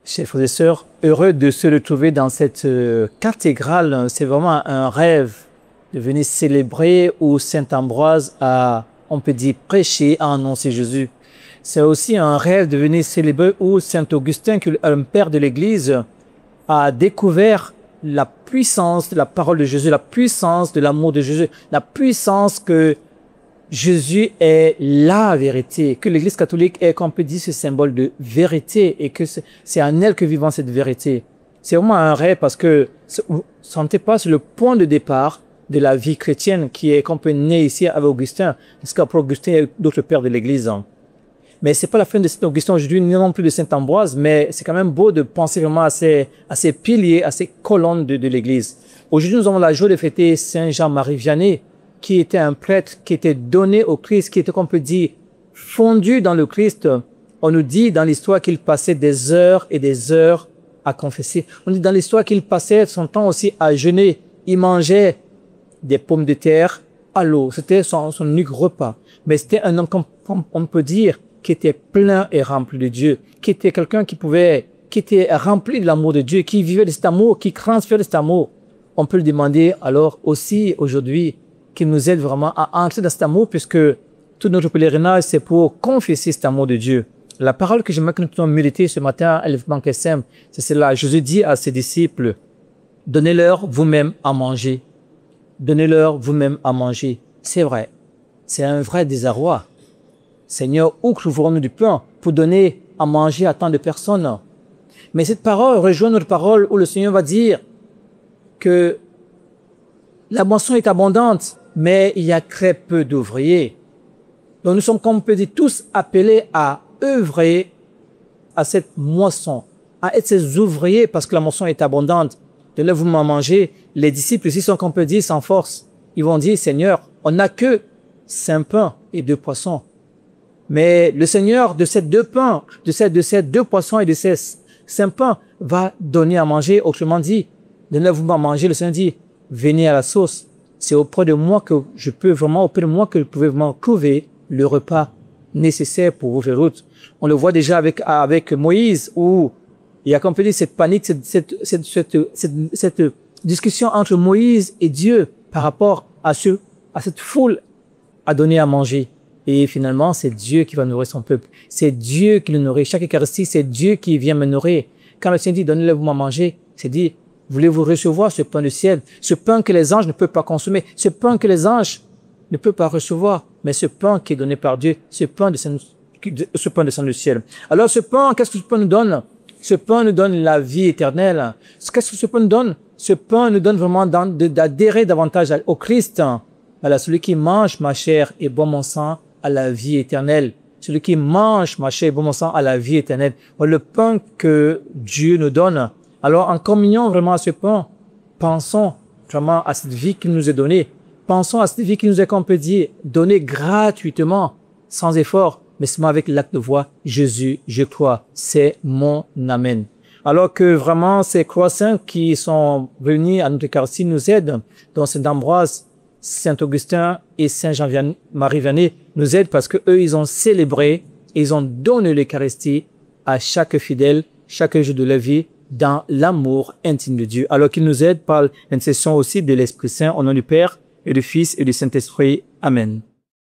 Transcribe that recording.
Chers frères et sœurs, heureux de se retrouver dans cette cathédrale. C'est vraiment un rêve de venir célébrer où Saint Ambroise a, on peut dire, prêché, a annoncé Jésus. C'est aussi un rêve de venir célébrer où Saint Augustin, qui est un père de l'Église, a découvert la puissance de la parole de Jésus, la puissance de l'amour de Jésus, la puissance que Jésus est la vérité, que l'Église catholique est, comme on peut dire, ce symbole de vérité et que c'est en elle que vivons cette vérité. C'est vraiment un rêve parce que, vous sentez pas, c'est le point de départ de la vie chrétienne qui est, qu'on peut naître ici avec Augustin, parce qu'après Augustin, il y a eu d'autres pères de l'Église. Mais c'est pas la fin de Saint Augustin aujourd'hui, ni non plus de Saint Ambroise, mais c'est quand même beau de penser vraiment à ces piliers, à ces colonnes de l'Église. Aujourd'hui, nous avons la joie de fêter Saint Jean-Marie Vianney, qui était un prêtre qui était donné au Christ, qui était, qu'on peut dire, fondu dans le Christ. On nous dit dans l'histoire qu'il passait des heures et des heures à confesser. On dit dans l'histoire qu'il passait son temps aussi à jeûner. Il mangeait des pommes de terre à l'eau. C'était son unique repas. Mais c'était un homme, on peut dire, qui était plein et rempli de Dieu, qui était quelqu'un qui était rempli de l'amour de Dieu, qui vivait de cet amour, qui transférait de cet amour. On peut le demander alors aussi aujourd'hui, qu'il nous aide vraiment à entrer dans cet amour, puisque tout notre pèlerinage, c'est pour confesser cet amour de Dieu. La parole que j'aimerais que nous puissions méditer ce matin, elle est simple, c'est celle-là. Jésus dit à ses disciples, donnez-leur vous-même à manger. Donnez-leur vous-même à manger. C'est vrai. C'est un vrai désarroi. Seigneur, où trouverons-nous du pain pour donner à manger à tant de personnes? Mais cette parole rejoint notre parole où le Seigneur va dire que la moisson est abondante, mais il y a très peu d'ouvriers. Donc nous sommes, comme on peut dire, tous appelés à œuvrer à cette moisson, à être ces ouvriers parce que la moisson est abondante. Donnez-vous à manger. Les disciples ici sont, comme on peut dire, sans force. Ils vont dire, Seigneur, on n'a que 5 pains et 2 poissons. Mais le Seigneur de ces 2 pains, de ces 2 poissons et de ces 5 pains va donner à manger. Autrement dit, donnez-vous à manger. Le Seigneur dit, venez à la source. C'est auprès de moi que je peux vraiment, auprès de moi que je peux vraiment trouver le repas nécessaire pour vous faire route. On le voit déjà avec Moïse où il y a, comme on peut dire, cette panique, cette discussion entre Moïse et Dieu par rapport à cette foule à donner à manger. Et finalement, c'est Dieu qui va nourrir son peuple. C'est Dieu qui le nourrit. Chaque Eucharistie, c'est Dieu qui vient me nourrir. Quand le Seigneur dit, donnez-le-vous à manger, c'est dit, voulez-vous recevoir ce pain du ciel, ce pain que les anges ne peuvent pas consommer, ce pain que les anges ne peuvent pas recevoir, mais ce pain qui est donné par Dieu, ce pain descend du ciel. Alors ce pain, qu'est-ce que ce pain nous donne? Ce pain nous donne la vie éternelle. Qu'est-ce que ce pain nous donne? Ce pain nous donne vraiment d'adhérer davantage au Christ. Alors celui qui mange ma chair et boit mon sang à la vie éternelle. Celui qui mange ma chair et boit mon sang à la vie éternelle. Le pain que Dieu nous donne. Alors, en communion vraiment à ce pain, pensons vraiment à cette vie qui nous est donnée. Pensons à cette vie qui nous est, comme on peut dire, donnée gratuitement, sans effort, mais seulement avec l'acte de foi. Jésus, je crois, c'est mon Amen. Alors que vraiment, ces croissants qui sont venus à notre Eucharistie nous aident, dont Saint Ambroise, Saint Augustin et Saint Jean-Marie Vianney nous aident parce que eux, ils ont célébré, ils ont donné l'Eucharistie à chaque fidèle, chaque jour de la vie, dans l'amour intime de Dieu, alors qu'il nous aide par l'intercession aussi de l'Esprit Saint, au nom du Père et du Fils et du Saint-Esprit. Amen.